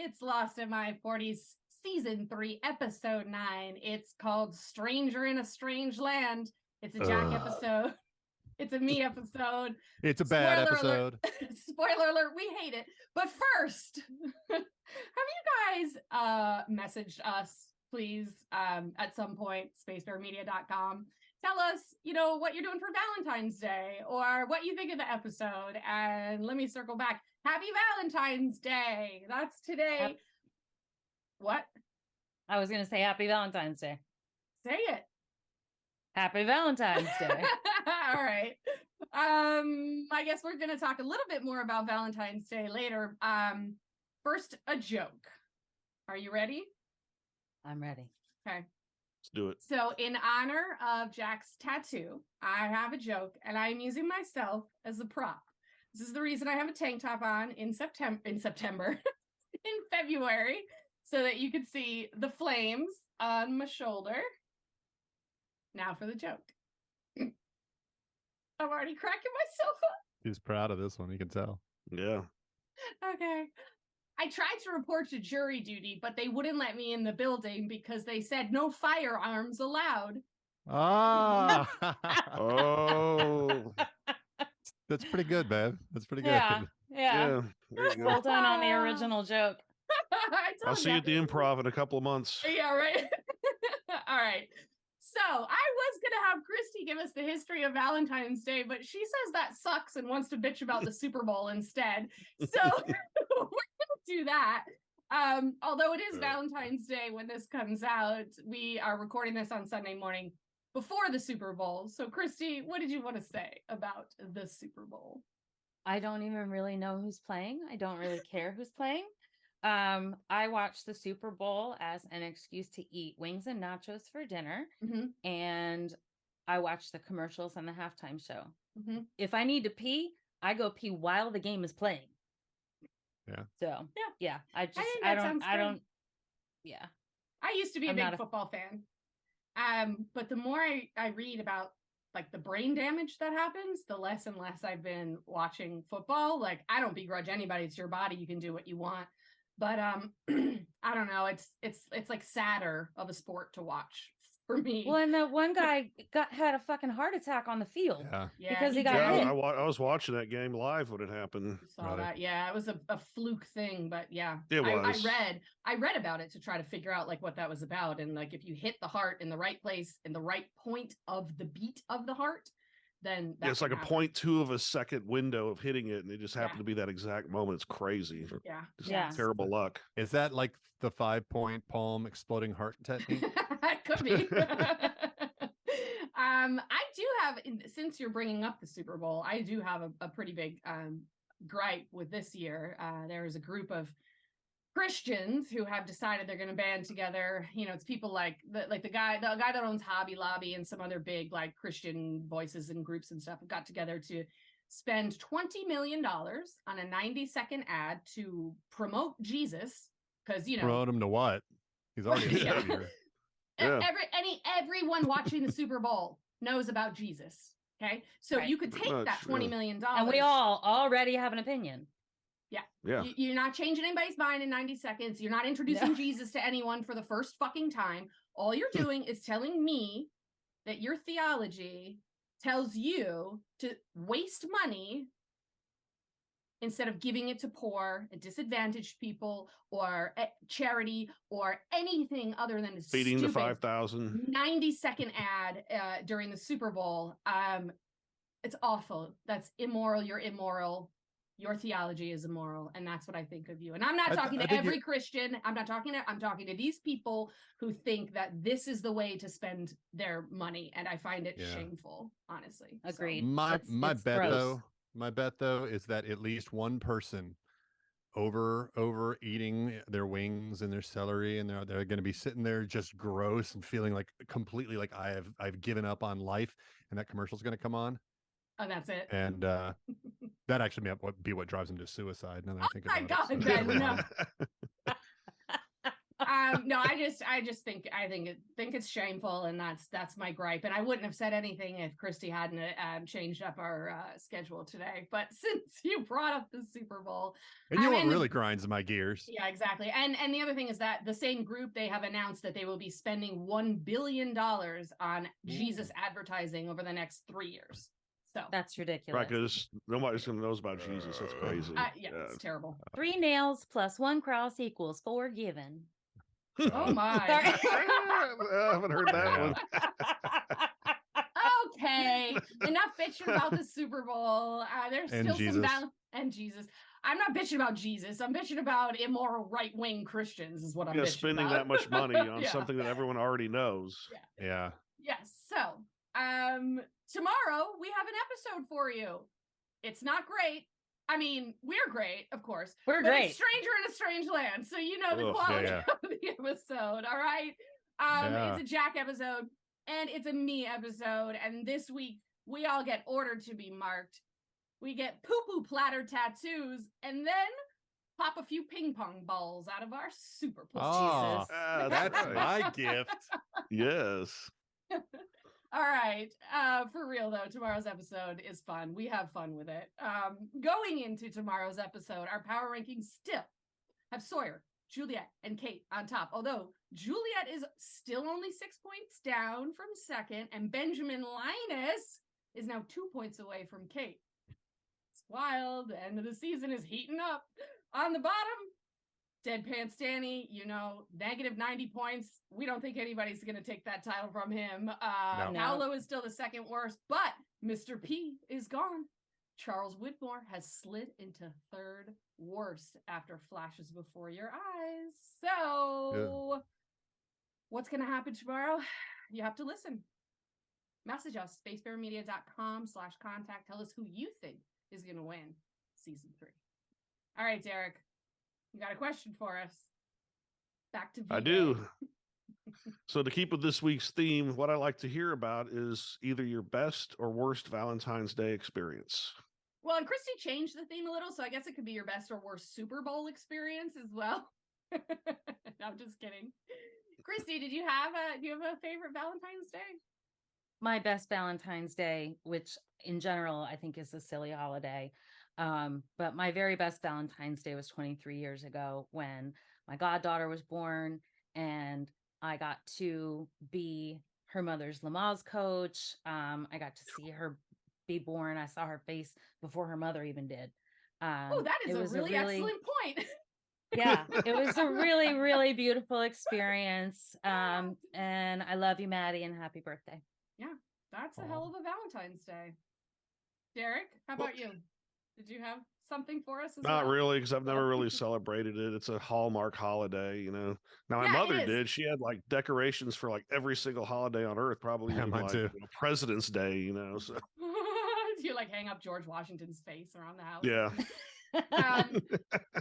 It's Lost in My 40s, Season 3, Episode 9. It's called Stranger in a Strange Land. It's a Jack episode. It's a me episode. It's a bad episode. Spoiler alert, we hate it. But first, have you guys messaged us, please, at some point, spacebearmedia.com. Tell us, what you're doing for Valentine's Day or what you think of the episode. And let me circle back. Happy Valentine's Day. That's today. What? I was going to say Happy Valentine's Day. Say it. Happy Valentine's Day. All right. I guess we're going to talk a little bit more about Valentine's Day later. First, a joke. Are you ready? I'm ready. Okay. Let's do it. So in honor of Jack's tattoo, I have a joke and I'm using myself as a prop. This is the reason I have a tank top on in September, in February, so that you could see the flames on my shoulder. Now for the joke. I'm already cracking myself up. He's proud of this one, you can tell. Yeah. Okay. I tried to report to jury duty, but they wouldn't let me in the building because they said no firearms allowed. Ah. Oh. That's pretty good, babe. That's pretty good. Yeah. Well done on the original joke. I'll see you at the Improv in a couple of months. Yeah, right. All right. So I was going to have Christy give us the history of Valentine's Day, but she says that sucks and wants to bitch about the Super Bowl instead. So we're going to do that. Although it is Valentine's Day when this comes out, we are recording this on Sunday morning before the Super Bowl. So Christy, what did you want to say about the Super Bowl? I don't even really know who's playing. I don't really care who's playing. I watched the Super Bowl as an excuse to eat wings and nachos for dinner. Mm-hmm. And I watched the commercials and the halftime show. Mm-hmm. If I need to pee, I go pee while the game is playing. Yeah. So yeah. I used to be a big football fan. But the more I read about like the brain damage that happens, the less and less I've been watching football. Like, I don't begrudge anybody. It's your body. You can do what you want. But I don't know. It's like sadder of a sport to watch for me. Well, and the one guy had a fucking heart attack on the field. Yeah, because he got hit. I was watching that game live when it happened. Saw that. Yeah, it was a fluke thing, but yeah, it was. I read about it to try to figure out like what that was about, and like if you hit the heart in the right place in the right point of the beat of the heart, then it's like a 0.2 of a second window of hitting it, and it just happened to be that exact moment. It's crazy. Just terrible luck. Is that like the 5-point palm exploding heart technique? It could be. I do have, since you're bringing up the Super Bowl, I do have a pretty big gripe with this year. There is a group of Christians who have decided they're going to band together. It's people like the guy that owns Hobby Lobby and some other big like Christian voices and groups and stuff have got together to spend $20 million on a 90-second ad to promote Jesus, because promote him to what? He's already a savior. Everyone watching the Super Bowl knows about Jesus. Okay, so you could take that $20 million, and we all already have an opinion. Yeah. You're not changing anybody's mind in 90 seconds. You're not introducing Jesus to anyone for the first fucking time. All you're doing is telling me that your theology tells you to waste money instead of giving it to poor and disadvantaged people or charity or anything other than feeding the 5,000 90-second ad during the Super Bowl. It's awful. That's immoral. You're immoral. Your theology is immoral, and that's what I think of you. And I'm not talking to every Christian. I'm talking to these people who think that this is the way to spend their money, and I find it shameful, honestly. Agreed. So, my bet though is that at least one person over eating their wings and their celery, and they're going to be sitting there just gross and feeling like completely like I've given up on life, and that commercial's going to come on. Oh, that's it. And that actually may be what drives him to suicide. Now that I think about Ben, no. No, I just think it's shameful, and that's my gripe. And I wouldn't have said anything if Christy hadn't changed up our schedule today. But since you brought up the Super Bowl, And you know what really grinds my gears? Yeah, exactly. And the other thing is that the same group, they have announced that they will be spending $1 billion on Jesus advertising over the next 3 years. So That's ridiculous. Right, because nobody's going to know about Jesus. That's crazy. yeah, it's terrible. 3 nails plus 1 cross equals 4 given. Oh my. Sorry. I haven't heard that one. Okay, enough bitching about the Super Bowl. There's And still Jesus. and Jesus. I'm not bitching about Jesus. I'm bitching about immoral right-wing Christians is what I'm bitching spending about. that much money on Yeah. something that everyone already knows. Yeah. Yes. So, tomorrow we have an episode for you. It's not great. I mean, we're great, of course. We're but great. It's Stranger in a Strange Land, so you know the quality yeah. of the episode. All right. Yeah. It's a Jack episode and it's a me episode. And this week we all get ordered to be marked. We get poo-poo platter tattoos, and then pop a few ping pong balls out of our super pussy. Oh, that's right. my gift. Yes. All right. For real though, tomorrow's episode is fun. We have fun with it. Going into tomorrow's episode, our power rankings still have Sawyer, Juliet, and Kate on top. Although Juliet is still only 6 points down from second, and Benjamin Linus is now 2 points away from Kate. It's wild. The end of the season is heating up. On the bottom, Deadpan Stanny, negative 90 points. We don't think anybody's going to take that title from him. No. Paolo is still the second worst, but Mr. P is gone. Charles Whitmore has slid into third worst after flashes before your eyes. So, what's going to happen tomorrow? You have to listen. Message us, spacebearmedia.com/contact. Tell us who you think is going to win season 3. All right, Derek, you got a question for us. Back to I do. So to keep with this week's theme, what I like to hear about is either your best or worst Valentine's Day experience. Well, and Christy changed the theme a little, so I guess it could be your best or worst Super Bowl experience as well. No, I'm just kidding. Christy, do you have a favorite Valentine's Day? My best Valentine's Day, which in general I think is a silly holiday. But my very best Valentine's Day was 23 years ago when my goddaughter was born, and I got to be her mother's Lamaze coach. I got to see her be born. I saw her face before her mother even did. That is a really excellent point. Yeah, it was a really, really beautiful experience. And I love you, Maddie, and happy birthday. Yeah, that's a hell of a Valentine's Day. Derek, how about you? Did you have something for us? Not really, because I've never really celebrated it. It's a Hallmark holiday, Now, my mother did. She had like decorations for like every single holiday on Earth, probably even mine like too. President's Day, So Do you like hang up George Washington's face around the house? yeah.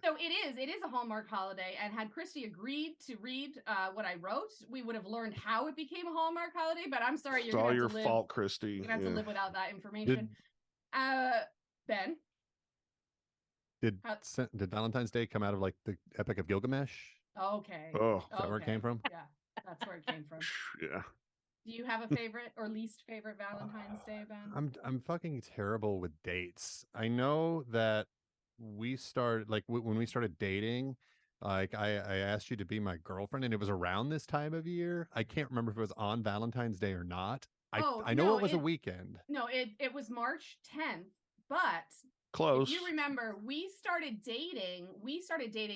So it is a Hallmark holiday, and had Christy agreed to read what I wrote, we would have learned how it became a Hallmark holiday. But I'm sorry, It's all your fault, Christy. You're gonna have to live without that information. Ben, Did Valentine's Day come out of like the Epic of Gilgamesh? okay. Oh, Is that where it came from? Yeah, that's where it came from. yeah. Do you have a favorite or least favorite Valentine's Day, Ben? I'm fucking terrible with dates. I know that we started like when we started dating, like I asked you to be my girlfriend, and it was around this time of year. I can't remember if it was on Valentine's Day or not. I know it was a weekend. No, it was March 10th, but Close. if you remember, we started dating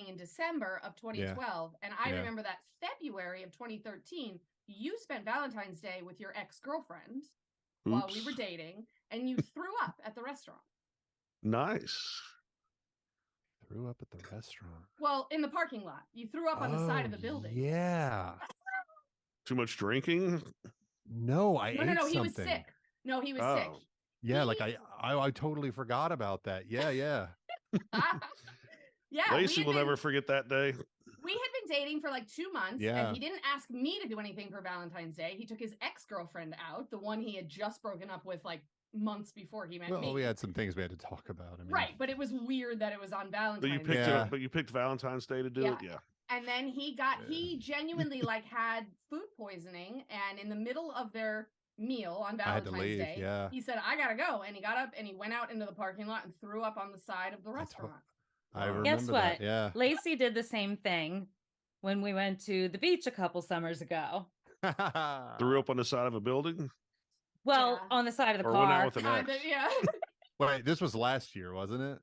in December of 2012, and I remember that February of 2013, you spent Valentine's Day with your ex-girlfriend while we were dating, and you threw up at the restaurant. Nice. Threw up at the restaurant. Well, in the parking lot. You threw up on the side of the building. Yeah. Too much drinking? No, I ate No, something. he was sick. No, he was sick. Yeah, like I totally forgot about that. Yeah. Yeah. Lacy will never forget that day. We had been dating for like 2 months, Yeah. and he didn't ask me to do anything for Valentine's Day. He took his ex-girlfriend out, the one he had just broken up with like months before he met me. Well, we had some things we had to talk about. I mean, Right, but it was weird that it was on Valentine's But you Day. picked Valentine's Day to do it? Yeah. And then he genuinely like had food poisoning, and in the middle of their meal on Valentine's Day, yeah. he said, I gotta go. And he got up and he went out into the parking lot and threw up on the side of the restaurant. I remember Guess what? that. Yeah. Lacey did the same thing when we went to the beach a couple summers ago. Threw up on the side of a building? Well, on the side of the Or car. went out with an ex? Yeah. Wait, this was last year, wasn't it?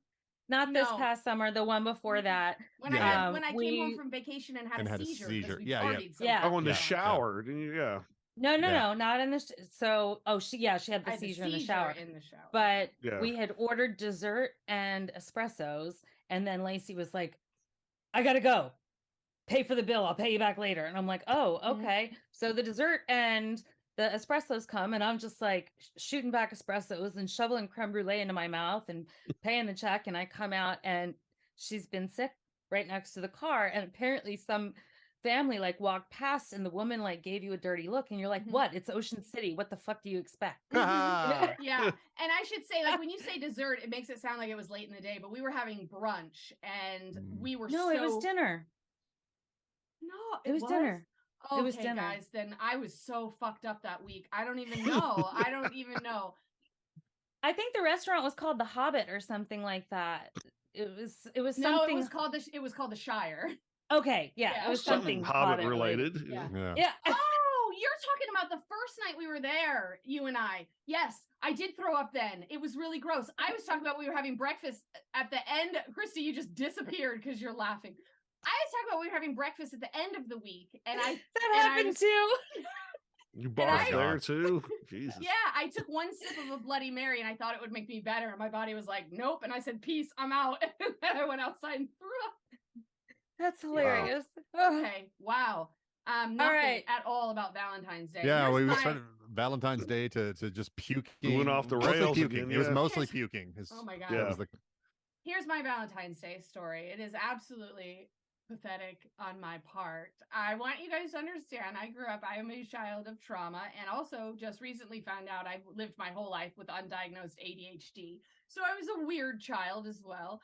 Not this past summer, the one before that. When I came home from vacation and had a seizure. We partied so yeah. Oh, in the shower. Yeah. No, not in the she had the seizure in the shower. But we had ordered dessert and espressos, and then Lacy was like, I gotta go. Pay for the bill. I'll pay you back later. And I'm like, oh, okay. Mm-hmm. So the dessert and the espressos come, and I'm just like shooting back espressos and shoveling creme brulee into my mouth and paying the check. And I come out, and she's been sick right next to the car. And apparently some family like walked past, and the woman like gave you a dirty look, and you're like, what? It's Ocean City. What the fuck do you expect? Yeah. And I should say, like, when you say dessert, it makes it sound like it was late in the day, but we were having brunch, and we were it was dinner. No, it was dinner. Okay, it was dinner. Guys, then I was so fucked up that week. I don't even know. I think the restaurant was called The Hobbit or something like that. It was something. No, it was called the Shire. Okay, yeah, it was something Hobbit related. Yeah. Oh, you're talking about the first night we were there, you and I. Yes, I did throw up then. It was really gross. I was talking about we were having breakfast at the end. Christy, you just disappeared because you're laughing. I was talking about we were having breakfast at the end of the week, and happened too. You barfed there too? Jesus. Yeah, I took one sip of a Bloody Mary, and I thought it would make me better. And my body was like, nope. And I said, peace, I'm out. And then I went outside and threw up. That's hilarious. Wow. Okay, wow. Nothing at all about Valentine's Day. Yeah, we started Valentine's Day to just puking. We went off the rails again. It was mostly puking. Oh my God. Yeah. Here's my Valentine's Day story. It is absolutely pathetic on my part. I want you guys to understand, I am a child of trauma, and also just recently found out I've lived my whole life with undiagnosed ADHD. So I was a weird child as well.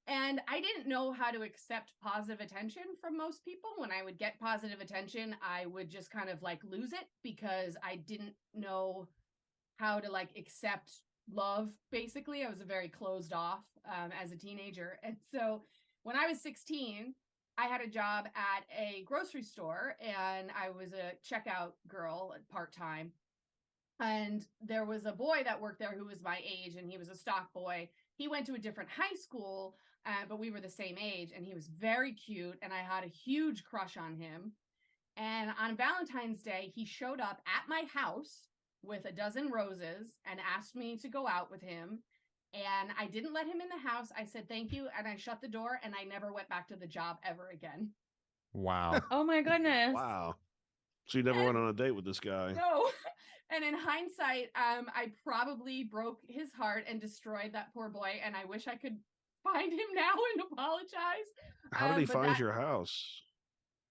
And I didn't know how to accept positive attention from most people. When I would get positive attention, I would just kind of like lose it because I didn't know how to like accept love. Basically, I was very closed off as a teenager. And so when I was 16, I had a job at a grocery store, and I was a checkout girl part-time. And there was a boy that worked there who was my age, and he was a stock boy. He went to a different high school, but we were the same age, and he was very cute, and I had a huge crush on him. And on Valentine's Day, he showed up at my house with a dozen roses and asked me to go out with him. And I didn't let him in the house. I said, thank you. And I shut the door, and I never went back to the job ever again. Wow. Oh my goodness. Wow. So you never went on a date with this guy? No. And in hindsight, I probably broke his heart and destroyed that poor boy. And I wish I could find him now and apologize. How did he find your house?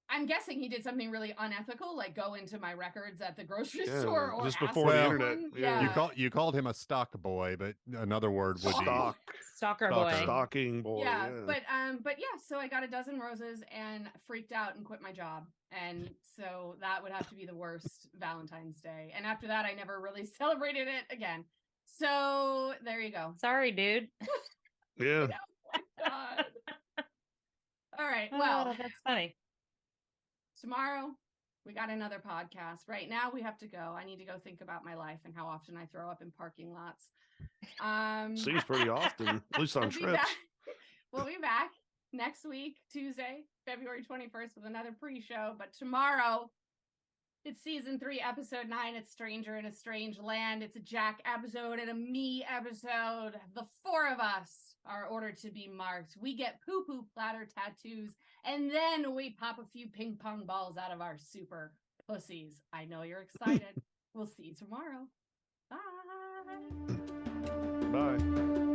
I'm guessing he did something really unethical, like go into my records at the grocery store, or just before the internet. Yeah. You called him a stock boy, but another word would be stalker boy, stalking boy. Yeah, but yeah. So I got a dozen roses and freaked out and quit my job, and so that would have to be the worst Valentine's Day. And after that, I never really celebrated it again. So there you go. Sorry, dude. Yeah. Oh my God. All right. Well, that's funny. Tomorrow, we got another podcast. Right now, we have to go. I need to go think about my life and how often I throw up in parking lots. Seems pretty often, at least on trips. We'll be back next week, Tuesday, February 21st, with another pre-show. But tomorrow, it's season 3, episode 9. It's Stranger in a Strange Land. It's a Jack episode and a me episode. The 4 of us are ordered to be marked. We get poo-poo platter tattoos, and then we pop a few ping pong balls out of our super pussies. I know you're excited. We'll see you tomorrow. Bye. Bye.